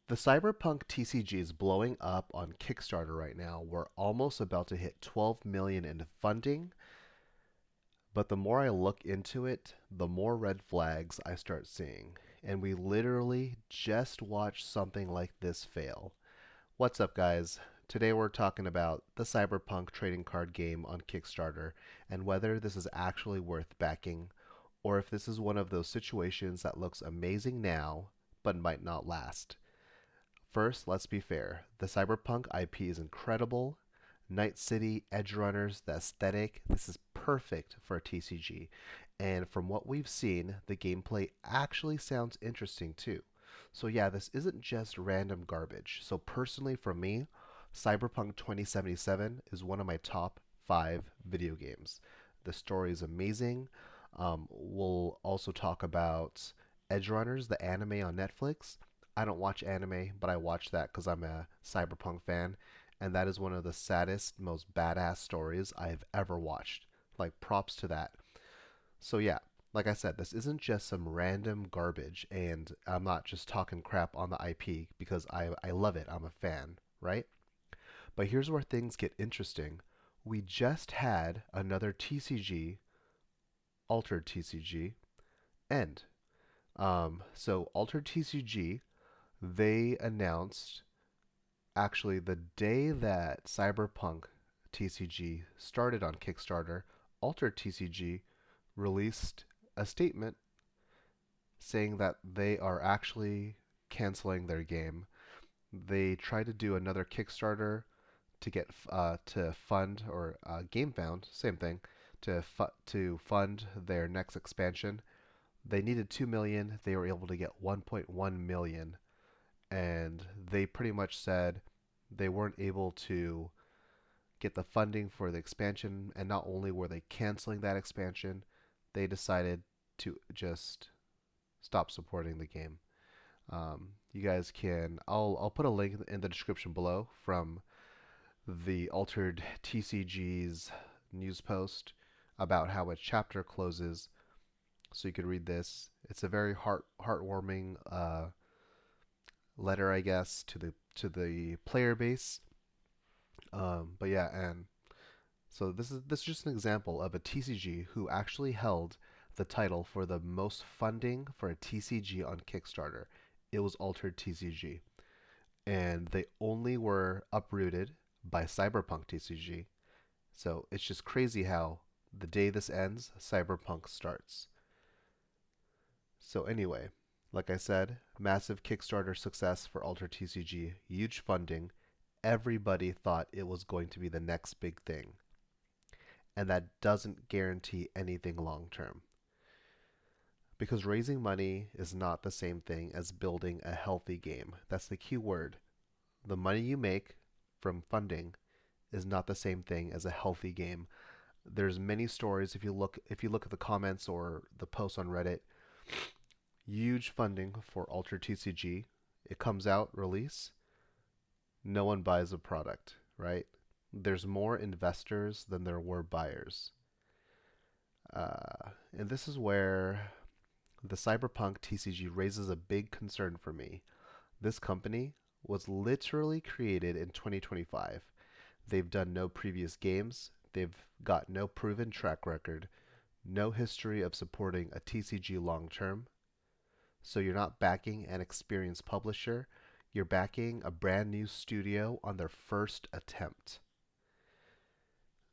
The Cyberpunk TCG is blowing up on Kickstarter right now. We're almost about to hit 12 million in funding, but the more I look into it, the more red flags I start seeing. And we literally just watched something like this fail. What's up, guys? Today we're talking about the Cyberpunk trading card game on Kickstarter and whether this is actually worth backing or if this is one of those situations that looks amazing now but might not last. First, let's be fair. The Cyberpunk IP is incredible. Night City, Edge Runners, the aesthetic, this is perfect for a TCG. And from what we've seen, the gameplay actually sounds interesting too. So yeah, this isn't just random garbage. So personally for me, Cyberpunk 2077 is one of my top 5 video games. The story is amazing. We'll also talk about Edge Runners, the anime on Netflix. I don't watch anime, but I watch that because I'm a Cyberpunk fan, and that is one of the saddest, most badass stories I've ever watched. Like, props to that. So, yeah, like I said, this isn't just some random garbage, and I'm not just talking crap on the IP because I love it. I'm a fan, right? But here's where things get interesting. We just had another TCG, Altered TCG, end. So, Altered TCG, they announced actually the day that Cyberpunk TCG started on Kickstarter, Altered TCG released a statement saying that they are actually canceling their game. They tried to do another Kickstarter to get to fund or GameFound, same thing, to fund their next expansion. They needed 2 million. They were able to get 1.1 million, and they pretty much said they weren't able to get the funding for the expansion, and not only were they canceling that expansion, they decided to just stop supporting the game. You guys can I'll put a link in the description below from the Altered TCG's news post about how a chapter closes, so you could read this. It's a very heartwarming letter, I guess, to the player base. But yeah, and so this is just an example of a TCG who actually held the title for the most funding for a TCG on Kickstarter. It was Altered TCG, and they only were uprooted by Cyberpunk TCG. So it's just crazy how the day this ends, Cyberpunk starts. So anyway, like I said, massive Kickstarter success for Altered TCG, huge funding. Everybody thought it was going to be the next big thing, and that doesn't guarantee anything long term. Because raising money is not the same thing as building a healthy game. That's the key word. The money you make from funding is not the same thing as a healthy game. There's many stories if you look at the comments or the posts on Reddit, huge funding for Ultra TCG. It comes out release, no one buys a product, right? There's more investors than there were buyers. And this is where the Cyberpunk TCG raises a big concern for me. This company was literally created in 2025. They've done no previous games, they've got no proven track record, no history of supporting a TCG long term. So you're not backing an experienced publisher, you're backing a brand new studio on their first attempt.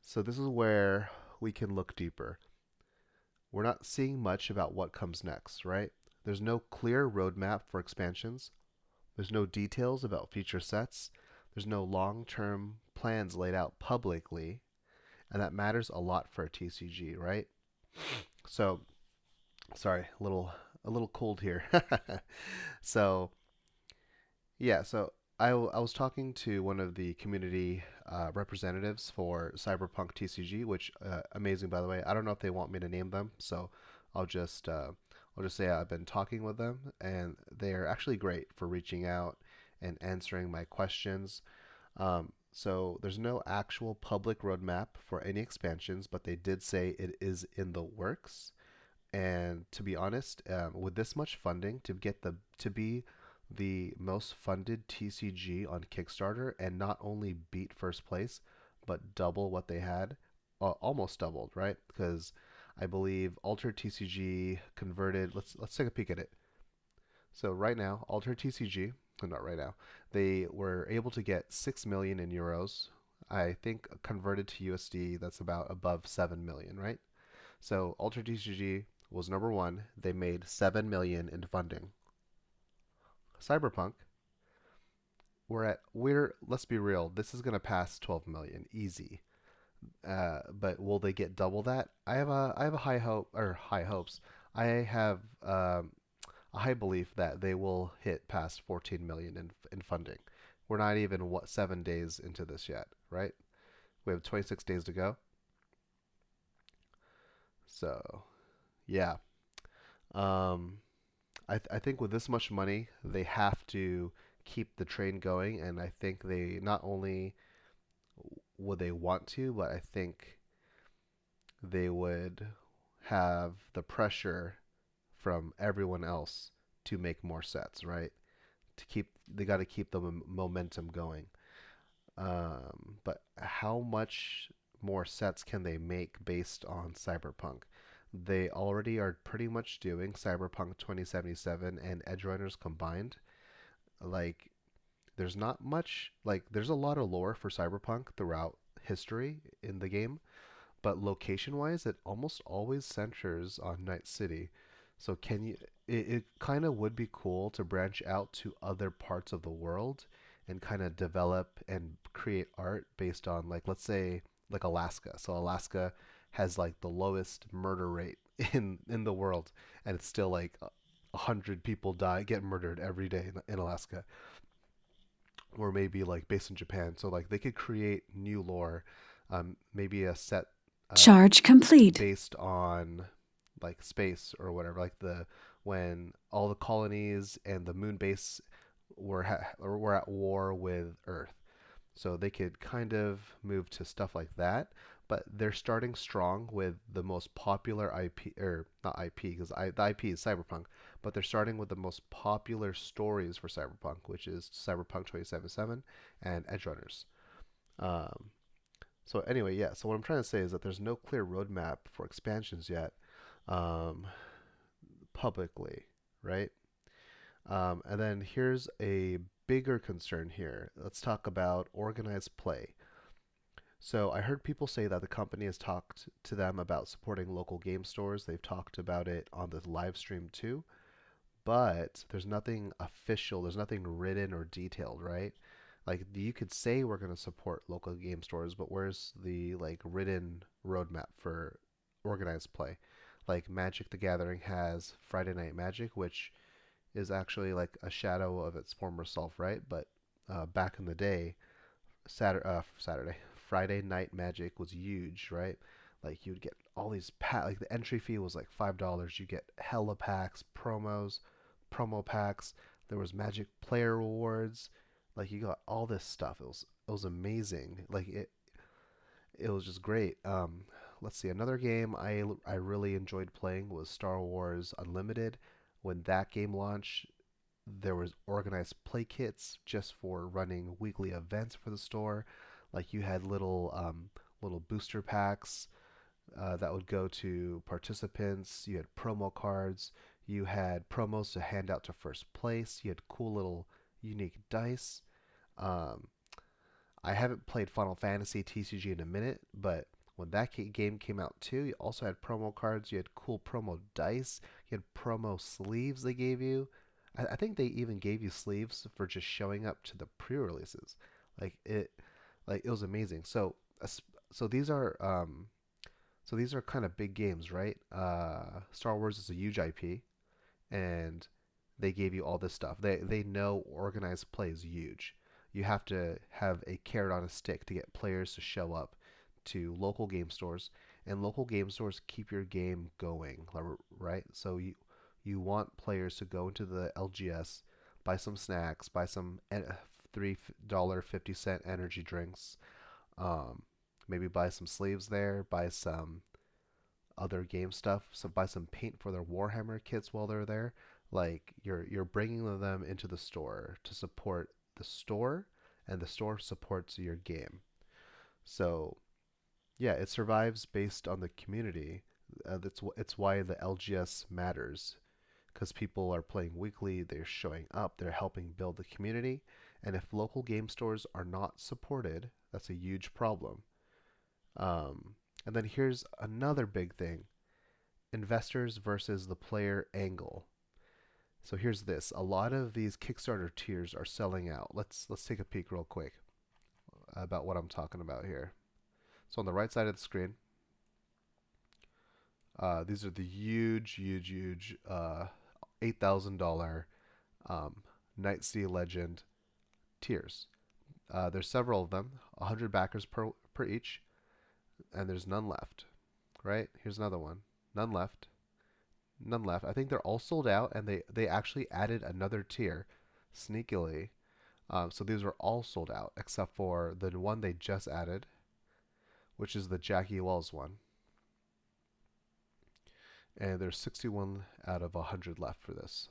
So this is where we can look deeper. We're not seeing much about what comes next, right? There's no clear roadmap for expansions. There's no details about future sets. There's no long term plans laid out publicly. And that matters a lot for a TCG, right? So, sorry, a little cold here. So, yeah, so I was talking to one of the community representatives for Cyberpunk TCG, which amazing by the way. I don't know if they want me to name them, so I'll just uh, I'll just say I've been talking with them, and they are actually great for reaching out and answering my questions. So there's no actual public roadmap for any expansions, but they did say it is in the works. And to be honest, with this much funding to be the most funded TCG on Kickstarter and not only beat first place, but double what they had, almost doubled, right? Because I believe Altered TCG converted. Let's take a peek at it. So right now, Altered TCG, not right now, they were able to get 6 million in euros. I think converted to USD, that's about above 7 million, right? So Altered TCG was number one. They made 7 million in funding. Cyberpunk, we're let's be real, this is gonna pass 12 million easy. But will they get double that? I have a high hopes. I have a high belief that they will hit past 14 million in funding. We're not even 7 days into this yet, right? We have 26 days to go. So yeah, um, I think with this much money, they have to keep the train going, and I think they not only would they want to, but I think they would have the pressure from everyone else to make more sets, right? They got to keep the momentum going. But how much more sets can they make based on Cyberpunk? They already are pretty much doing Cyberpunk 2077 and Edge Runners combined. Like, there's not much, like, there's a lot of lore for Cyberpunk throughout history in the game, but location wise, it almost always centers on Night City. So it kind of would be cool to branch out to other parts of the world and kind of develop and create art based on, like, let's say like Alaska. So Alaska has like the lowest murder rate in the world, and it's still like 100 people get murdered every day in Alaska, or maybe like based in Japan. So like they could create new lore, maybe a set uh, Charge complete. based on like space or whatever, like the when all the colonies and the moon base were at war with Earth. So they could kind of move to stuff like that, but they're starting strong with the most popular IP, or not IP, because the IP is Cyberpunk, but they're starting with the most popular stories for Cyberpunk, which is Cyberpunk 2077 and Edge Runners. Um, so anyway, yeah. So what I'm trying to say is that there's no clear roadmap for expansions yet, um, publicly, right? And then here's a bigger concern here. Let's talk about organized play. So I heard people say that the company has talked to them about supporting local game stores. They've talked about it on the live stream too, but there's nothing official, there's nothing written or detailed, right? Like you could say we're going to support local game stores, but where's the like written roadmap for organized play? Like Magic the Gathering has Friday Night Magic, which is actually like a shadow of its former self, right? But back in the day, Saturday, Friday Night Magic was huge, right? Like you'd get all these like the entry fee was like $5. You get hella packs, promo packs. There was Magic player rewards. Like you got all this stuff. It was amazing. Like it was just great. Let's see. Another game I really enjoyed playing was Star Wars Unlimited. When that game launched, there was organized play kits just for running weekly events for the store. Like you had little booster packs that would go to participants. You had promo cards. You had promos to hand out to first place. You had cool little unique dice. Um, I haven't played Final Fantasy TCG in a minute, but when that game came out too, you also had promo cards. You had cool promo dice. You had promo sleeves they gave you. I think they even gave you sleeves for just showing up to the pre-releases. Like it, like it was amazing. So these are kind of big games, right? Star Wars is a huge IP, and they gave you all this stuff. They know organized play is huge. You have to have a carrot on a stick to get players to show up to local game stores, and local game stores keep your game going, right? So you want players to go into the LGS, buy some snacks, buy some $3.50 energy drinks, um, maybe buy some sleeves there, buy some other game stuff. So buy some paint for their Warhammer kits while they're there. Like you're bringing them into the store to support the store, and the store supports your game. So yeah, it survives based on the community. It's why the LGS matters, because people are playing weekly, they're showing up, they're helping build the community, and if local game stores are not supported, that's a huge problem. Um, and then here's another big thing: investors versus the player angle. So here's this: a lot of these Kickstarter tiers are selling out. Let's take a peek real quick about what I'm talking about here. So on the right side of the screen, these are the huge $8,000 um, Night Sea Legend tiers. There's several of them, 100 backers per each, and there's none left. Right? Here's another one. None left. None left. I think they're all sold out, and they actually added another tier sneakily. So these are all sold out except for the one they just added, which is the Jackie Wells one. And there's 61 out of 100 left for this.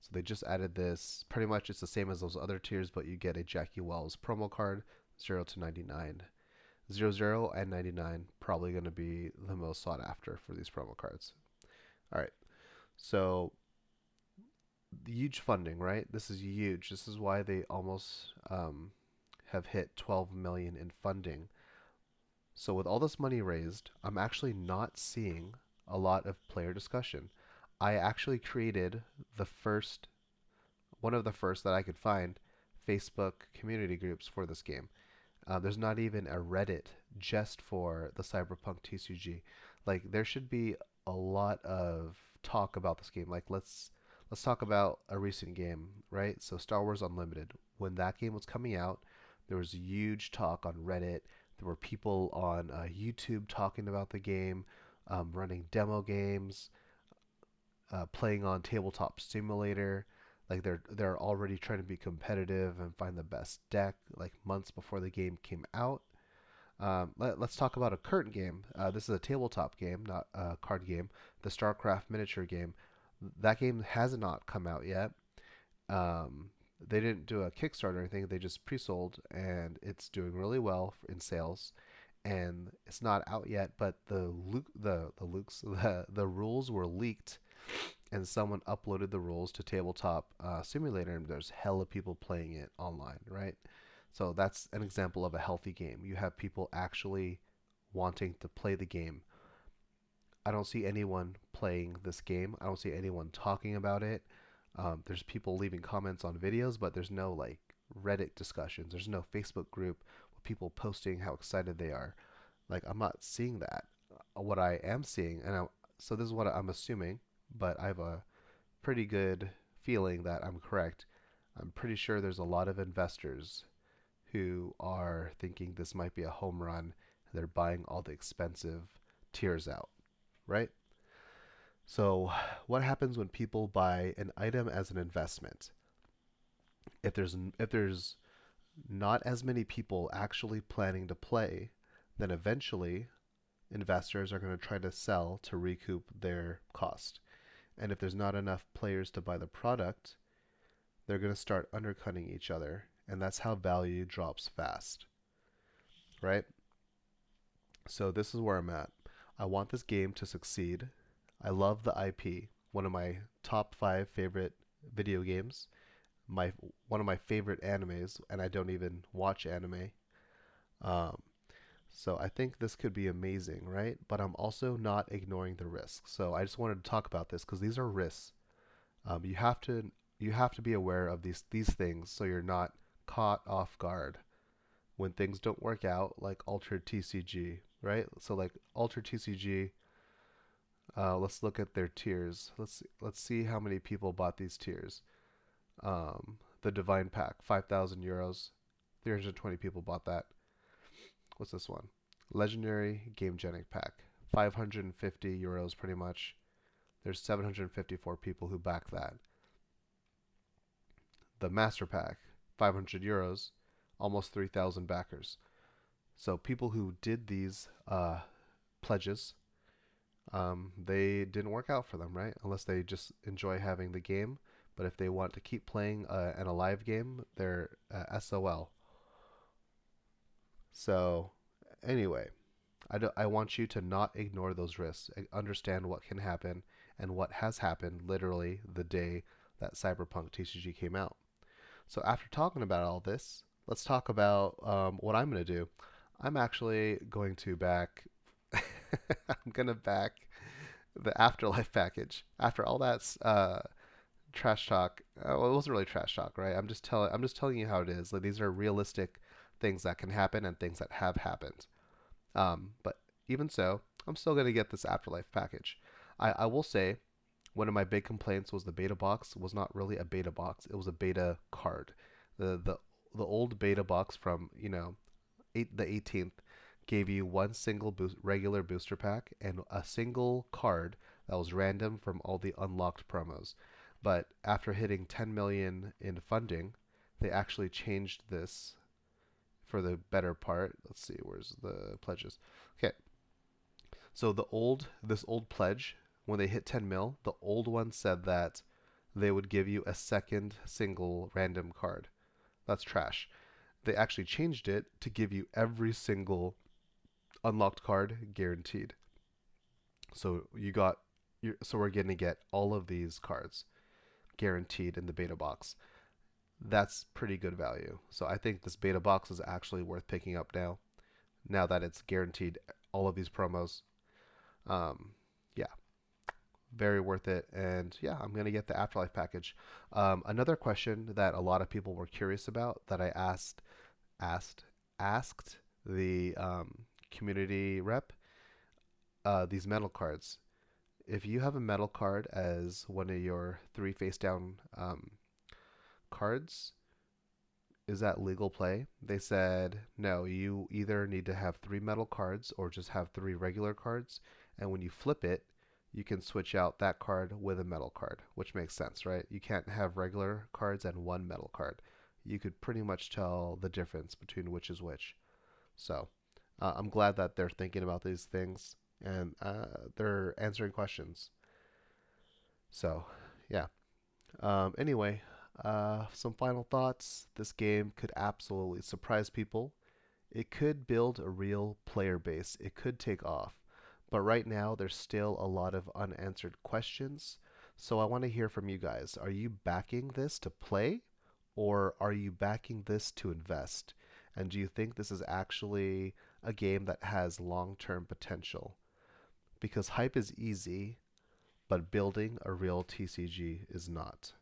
So they just added this. Pretty much it's the same as those other tiers, but you get a Jackie Wells promo card, 0 to 99. 00 and 99 probably going to be the most sought after for these promo cards. All right. So huge funding, right? This is huge. This is why they almost have hit 12 million in funding. So with all this money raised, I'm actually not seeing a lot of player discussion. I actually created the first, one of the first that I could find, Facebook community groups for this game. There's not even a Reddit just for the Cyberpunk TCG. Like there should be a lot of talk about this game. Like let's talk about a recent game, right? So Star Wars Unlimited. When that game was coming out, there was huge talk on Reddit. There were people on YouTube talking about the game, running demo games, playing on Tabletop Simulator. Like they're already trying to be competitive and find the best deck like months before the game came out. Let's talk about a current game. This is a tabletop game, not a card game. The StarCraft miniature game. That game has not come out yet. Um, they didn't do a Kickstarter or anything. They just pre-sold, and it's doing really well in sales. And it's not out yet, but the rules were leaked, and someone uploaded the rules to Tabletop Simulator, and there's hella people playing it online, right? So that's an example of a healthy game. You have people actually wanting to play the game. I don't see anyone playing this game. I don't see anyone talking about it. There's people leaving comments on videos, but there's no like Reddit discussions. There's no Facebook group with people posting how excited they are. Like I'm not seeing that. What I am seeing, so this is what I'm assuming, but I have a pretty good feeling that I'm correct. I'm pretty sure there's a lot of investors who are thinking this might be a home run. They're buying all the expensive tiers out, right? So, what happens when people buy an item as an investment? If there's not as many people actually planning to play, then eventually investors are going to try to sell to recoup their cost. And if there's not enough players to buy the product, they're going to start undercutting each other, and that's how value drops fast, right? So this is where I'm at. I want this game to succeed. I love the IP. One of my top 5 favorite video games. My One of my favorite animes, and I don't even watch anime. Um, so I think this could be amazing, right? But I'm also not ignoring the risks. So I just wanted to talk about this because these are risks. You have to be aware of these things so you're not caught off guard when things don't work out, like Altered TCG, right? So like Altered TCG, let's look at their tiers. Let's see how many people bought these tiers. The Divine Pack, 5,000 euros, 320 people bought that. What's this one? Legendary Game Genic Pack, 550 euros, pretty much. There's 754 people who back that. The Master Pack, 500 euros, almost 3,000 backers. So people who did these pledges they didn't work out for them, right? Unless they just enjoy having the game. But if they want to keep playing an alive game, they're SOL. So, anyway, I want you to not ignore those risks. Understand what can happen and what has happened literally the day that Cyberpunk TCG came out. So, after talking about all this, let's talk about what I'm going to do. I'm actually going to back. I'm going to back the Afterlife package. After all that trash talk, well, it wasn't really trash talk, right? I'm just telling you how it is. Like, these are realistic things that can happen and things that have happened. But even so, I'm still gonna get this Afterlife package. I will say one of my big complaints was the beta box was not really a beta box. It was a beta card. The old beta box from the 18th gave you one single regular booster pack and a single card that was random from all the unlocked promos. But after hitting 10 million in funding, they actually changed this for the better part. Let's see, where's the pledges? Okay, so this old pledge, when they hit 10 mil, the old one said that they would give you a second single random card. That's trash. They actually changed it to give you every single unlocked card guaranteed. So so we're going to get all of these cards guaranteed in the beta box. That's pretty good value. So I think this beta box is actually worth picking up now. Now that it's guaranteed all of these promos. Um, yeah, very worth it. And yeah, I'm gonna get the Afterlife package. Another question that a lot of people were curious about that I asked asked the community rep, these metal cards. If you have a metal card as one of your three face down cards, is that legal play? They said, no, you either need to have three metal cards or just have three regular cards. And when you flip it, you can switch out that card with a metal card, which makes sense, right? You can't have regular cards and one metal card. You could pretty much tell the difference between which is which. So I'm glad that they're thinking about these things and they're answering questions. So, yeah. Anyway, some final thoughts. This game could absolutely surprise people. It could build a real player base. It could take off. But right now, there's still a lot of unanswered questions. So I want to hear from you guys. Are you backing this to play, or are you backing this to invest? And do you think this is actually a game that has long term potential? Because hype is easy, but building a real TCG is not.